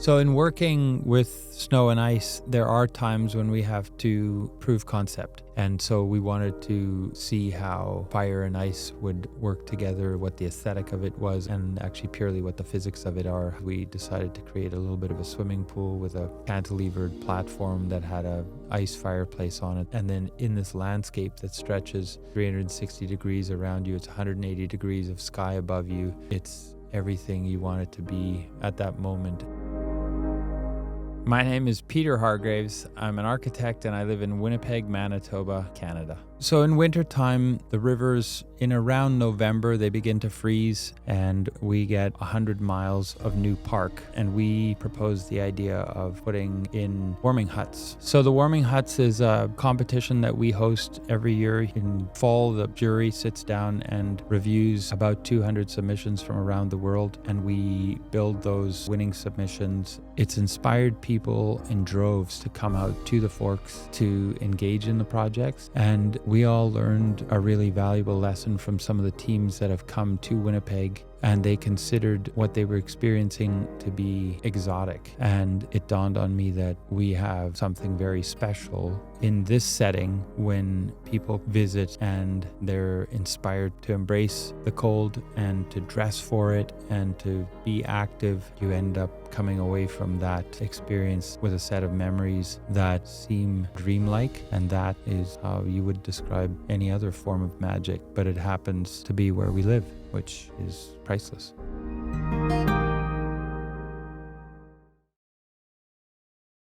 So in working with snow and ice, there are times when we have to prove concept. And so we wanted to see how fire and ice would work together, what the aesthetic of it was, and actually purely what the physics of it are. We decided to create a little bit of a swimming pool with a cantilevered platform that had a ice fireplace on it. And then in this landscape that stretches 360 degrees around you, it's 180 degrees of sky above you. It's everything you want it to be at that moment. My name is Peter Hargraves. I'm an architect and I live in Winnipeg, Manitoba, Canada. So in wintertime, the rivers in around November, they begin to freeze and we get 100 miles of new park. And we proposed the idea of putting in warming huts. So the warming huts is a competition that we host every year. In fall, the jury sits down and reviews about 200 submissions from around the world. And we build those winning submissions. It's inspired people in droves to come out to the Forks to engage in the projects. And we all learned a really valuable lesson from some of the teams that have come to Winnipeg, and they considered what they were experiencing to be exotic. And it dawned on me that we have something very special in this setting when people visit and they're inspired to embrace the cold and to dress for it and to be active. You end up coming away from that experience with a set of memories that seem dreamlike, and that is how you would describe any other form of magic, but it happens to be where we live, which is priceless.